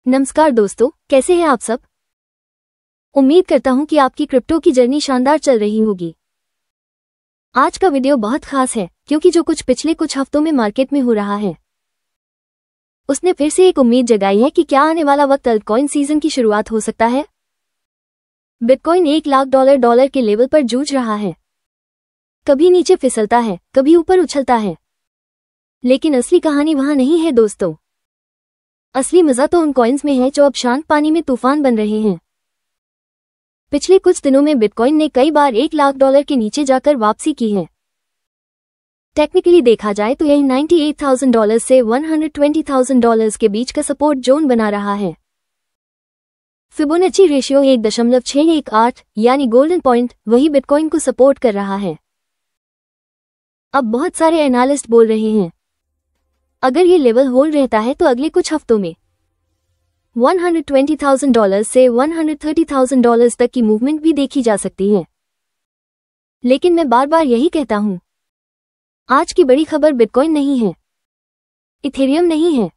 नमस्कार दोस्तों, कैसे हैं आप सब। उम्मीद करता हूं कि आपकी क्रिप्टो की जर्नी शानदार चल रही होगी। आज का वीडियो बहुत खास है क्योंकि जो कुछ पिछले कुछ हफ्तों में मार्केट में हो रहा है उसने फिर से एक उम्मीद जगाई है कि क्या आने वाला वक्त अल्टकॉइन सीजन की शुरुआत हो सकता है। बिटकॉइन $1,00,000 के लेवल पर जूझ रहा है। कभी नीचे फिसलता है, कभी ऊपर उछलता है, लेकिन असली कहानी वहां नहीं है दोस्तों। असली मजा तो उन कॉइन्स में है जो अब शांत पानी में तूफान बन रहे हैं। पिछले कुछ दिनों में बिटकॉइन ने कई बार $1,00,000 के नीचे जाकर वापसी की है। टेक्निकली देखा जाए तो यह $98,000 से $120,000 के बीच का सपोर्ट जोन बना रहा है। फिबोनाची रेशियो 1.618 यानी गोल्डन पॉइंट वही बिटकॉइन को सपोर्ट कर रहा है। अब बहुत सारे एनालिस्ट बोल रहे हैं अगर ये लेवल होल्ड रहता है तो अगले कुछ हफ्तों में $120,000 से $130,000 तक की मूवमेंट भी देखी जा सकती है। लेकिन मैं बार बार यही कहता हूं, आज की बड़ी खबर बिटकॉइन नहीं है, इथेरियम नहीं है,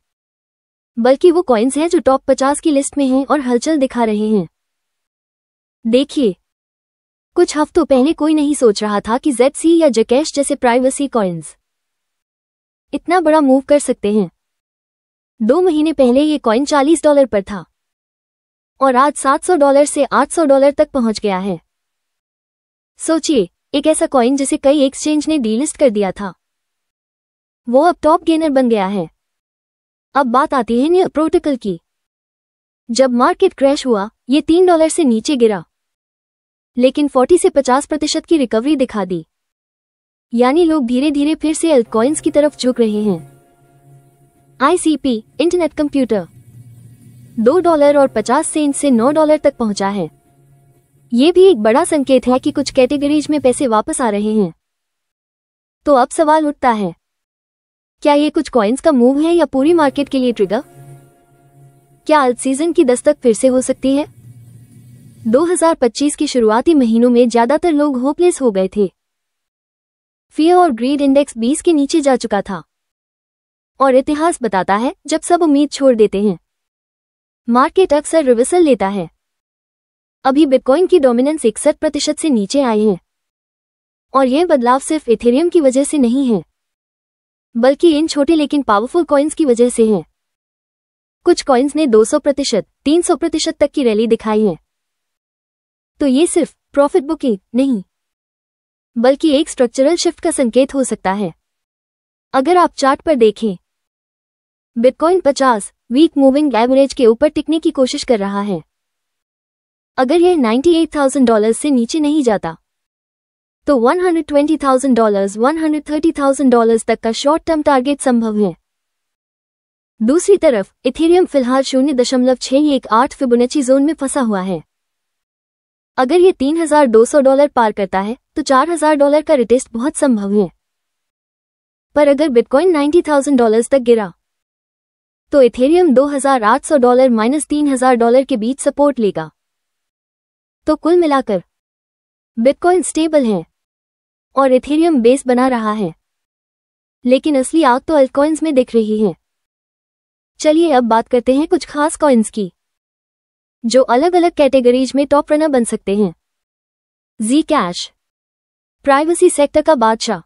बल्कि वो कॉइन्स हैं जो टॉप 50 की लिस्ट में हैं और हलचल दिखा रहे हैं। देखिए, कुछ हफ्तों पहले कोई नहीं सोच रहा था कि ZC या जकैश जैसे प्राइवेसी कॉइन्स इतना बड़ा मूव कर सकते हैं। 2 महीने पहले ये कॉइन $40 पर था और आज $700 से $800 तक पहुंच गया है। सोचिए, एक ऐसा कॉइन जिसे कई एक्सचेंज ने डीलिस्ट कर दिया था, वो अब टॉप गेनर बन गया है। अब बात आती है नेयर प्रोटोकॉल की। जब मार्केट क्रैश हुआ, ये $3 से नीचे गिरा, लेकिन 40 से 50% की रिकवरी दिखा दी। यानी लोग धीरे धीरे फिर से अल्टकॉइन्स की तरफ झुक रहे हैं। ICP इंटरनेट कंप्यूटर $2.50 से $9 तक पहुंचा है। ये भी एक बड़ा संकेत है कि कुछ कैटेगरीज में पैसे वापस आ रहे हैं। तो अब सवाल उठता है, क्या ये कुछ कॉइन्स का मूव है या पूरी मार्केट के लिए ट्रिगर? क्या अल्ट सीजन की दस्तक फिर से हो सकती है? 2025 के शुरुआती महीनों में ज्यादातर लोग होपलेस हो गए थे। फियर और ग्रीड इंडेक्स 20 के नीचे जा चुका था और इतिहास बताता है जब सब उम्मीद छोड़ देते हैं, मार्केट अक्सर रिवर्सल लेता है। अभी बिटकॉइन की डोमिनेंस 61% से नीचे आई है और यह बदलाव सिर्फ इथेरियम की वजह से नहीं है, बल्कि इन छोटे लेकिन पावरफुल कॉइन्स की वजह से है। कुछ कॉइन्स ने 200%, 300% तक की रैली दिखाई है। तो ये सिर्फ प्रॉफिट बुकिंग नहीं, बल्कि एक स्ट्रक्चरल शिफ्ट का संकेत हो सकता है। अगर आप चार्ट पर देखें, बिटकॉइन 50 वीक मूविंग एवरेज के ऊपर टिकने की कोशिश कर रहा है। अगर यह $98,000 से नीचे नहीं जाता तो $120,000, $130,000 तक का शॉर्ट टर्म टारगेट संभव है। दूसरी तरफ इथेरियम फिलहाल 0.618 फिबोनाची जोन में फंसा हुआ है। अगर ये $3,200 पार करता है तो $4,000 का रिटेस्ट बहुत संभव है। पर अगर बिटकॉइन $90,000 तक गिरा तो इथेरियम $2,800 - $3,000 के बीच सपोर्ट लेगा। तो कुल मिलाकर बिटकॉइन स्टेबल है और इथेरियम बेस बना रहा है, लेकिन असली आग तो अल्टकॉइन्स में दिख रही है। चलिए अब बात करते हैं कुछ खास कॉइन्स की जो अलग अलग कैटेगरीज में टॉप रनर बन सकते हैं। Zcash प्राइवेसी सेक्टर का बादशाह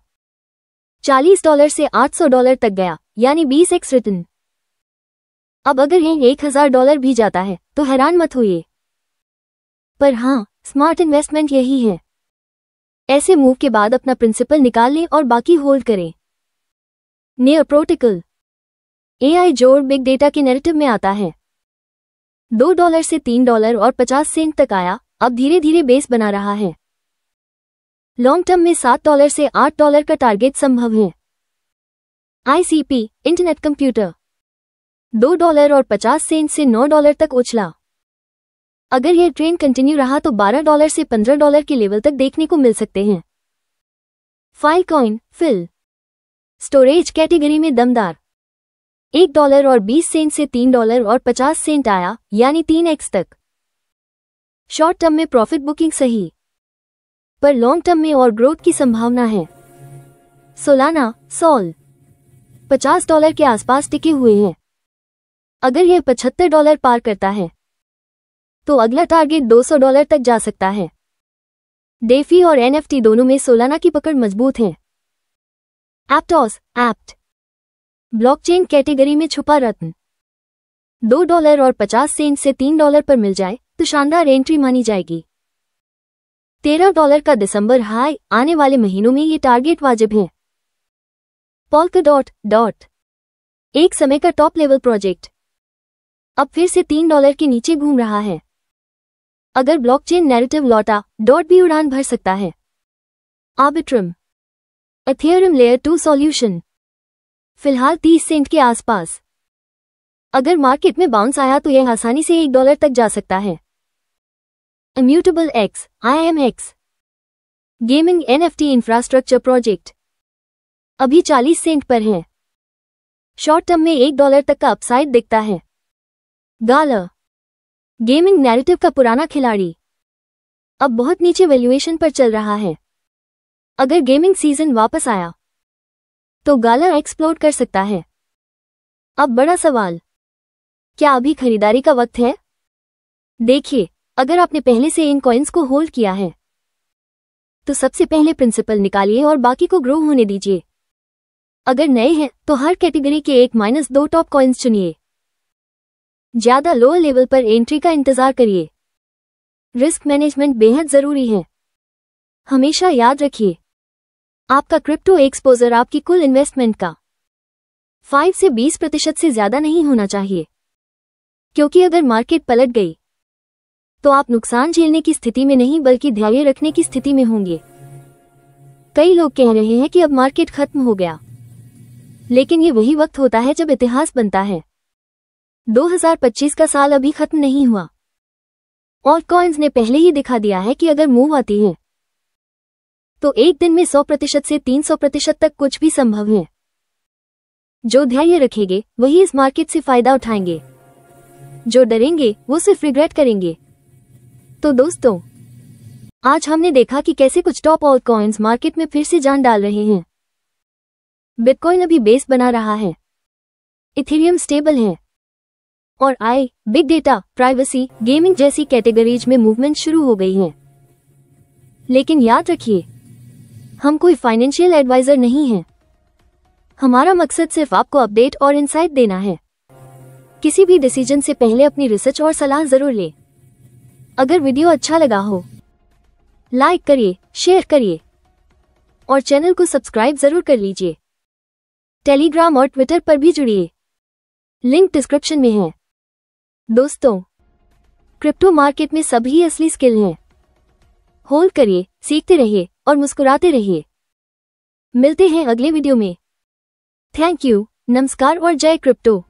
$40 से $800 तक गया, यानी 20x रिटर्न। अब अगर यह $1,000 भी जाता है तो हैरान मत होइए, पर हाँ, स्मार्ट इन्वेस्टमेंट यही है। ऐसे मूव के बाद अपना प्रिंसिपल निकाल लें और बाकी होल्ड करें। नेयर प्रोटोकॉल AI जोड़ बिग डेटा के नैरेटिव में आता है। $2 से $3.50 तक आया, अब धीरे धीरे बेस बना रहा है। लॉन्ग टर्म में $7 से $8 का टारगेट संभव है। ICP इंटरनेट कंप्यूटर $2.50 से $9 तक उछला। अगर यह ट्रेंड कंटिन्यू रहा तो $12 से $15 के लेवल तक देखने को मिल सकते हैं। फाइलकॉइन फिल स्टोरेज कैटेगरी में दमदार $1.20 से $3.50 आया, यानी 3x तक। शॉर्ट टर्म में प्रॉफिट बुकिंग सही, पर लॉन्ग टर्म में और ग्रोथ की संभावना है। सोलाना सॉल $50 के आसपास टिके हुए हैं। अगर यह $75 पार करता है तो अगला टारगेट $200 तक जा सकता है। डेफी और एनएफटी दोनों में सोलाना की पकड़ मजबूत है। एप्टोस एप्ट ब्लॉकचेन कैटेगरी में छुपा रत्न $2.50 से $3 पर मिल जाए तो शानदार एंट्री मानी जाएगी। $13 का दिसंबर हाई, आने वाले महीनों में ये टारगेट वाजिब है। पोल्काडॉट एक समय का टॉप लेवल प्रोजेक्ट अब फिर से $3 के नीचे घूम रहा है। अगर ब्लॉकचेन नैरेटिव लौटा, डॉट भी उड़ान भर सकता है। आर्बिट्रम इथेरियम लेयर 2 सॉल्यूशन फिलहाल 30 सेंट के आसपास। अगर मार्केट में बाउंस आया तो यह आसानी से $1 तक जा सकता है। Immutable x IMX gaming NFT infrastructure project अभी 40 सेंट पर है। शॉर्ट टर्म में $1 तक का अपसाइड दिखता है। गाला गेमिंग नैरेटिव का पुराना खिलाड़ी अब बहुत नीचे वैल्यूएशन पर चल रहा है। अगर गेमिंग सीजन वापस आया तो गाला एक्सप्लोड कर सकता है। अब बड़ा सवाल, क्या अभी खरीदारी का वक्त है? देखिए, अगर आपने पहले से इन कॉइन्स को होल्ड किया है तो सबसे पहले प्रिंसिपल निकालिए और बाकी को ग्रो होने दीजिए। अगर नए हैं तो हर कैटेगरी के 1-2 टॉप कॉइन्स चुनिए। ज्यादा लोअर लेवल पर एंट्री का इंतजार करिए। रिस्क मैनेजमेंट बेहद जरूरी है। हमेशा याद रखिए, आपका क्रिप्टो एक्सपोजर आपकी कुल इन्वेस्टमेंट का 5 से 20% से ज्यादा नहीं होना चाहिए, क्योंकि अगर मार्केट पलट गई तो आप नुकसान झेलने की स्थिति में नहीं बल्कि धैर्य रखने की स्थिति में होंगे। कई लोग कह रहे हैं कि अब मार्केट खत्म हो गया, लेकिन ये वही वक्त होता है जब इतिहास बनता है। 2025 का साल अभी खत्म नहीं हुआ और कॉइन्स ने पहले ही दिखा दिया है कि अगर मूव आती है तो एक दिन में 100% से 300% तक कुछ भी संभव है। जो धैर्य रखेंगे वही इस मार्केट से फायदा उठाएंगे, जो डरेंगे वो सिर्फ रिग्रेट करेंगे। तो दोस्तों, आज हमने देखा कि कैसे कुछ टॉप ऑल्ट कॉइन्स मार्केट में फिर से जान डाल रहे हैं। बिटकॉइन अभी बेस बना रहा है, इथेरियम स्टेबल है और बिग डेटा, प्राइवेसी, गेमिंग जैसी कैटेगरीज में मूवमेंट शुरू हो गई है। लेकिन याद रखिए, हम कोई फाइनेंशियल एडवाइजर नहीं हैं। हमारा मकसद सिर्फ आपको अपडेट और इनसाइट देना है। किसी भी डिसीजन से पहले अपनी रिसर्च और सलाह जरूर लें। अगर वीडियो अच्छा लगा हो, लाइक करिए, शेयर करिए और चैनल को सब्सक्राइब जरूर कर लीजिए। टेलीग्राम और ट्विटर पर भी जुड़िए, लिंक डिस्क्रिप्शन में है। दोस्तों, क्रिप्टो मार्केट में सभी असली स्किल हैं। होल्ड करिए, सीखते रहिए और मुस्कुराते रहिए। मिलते हैं अगले वीडियो में। थैंक यू, नमस्कार और जय क्रिप्टो।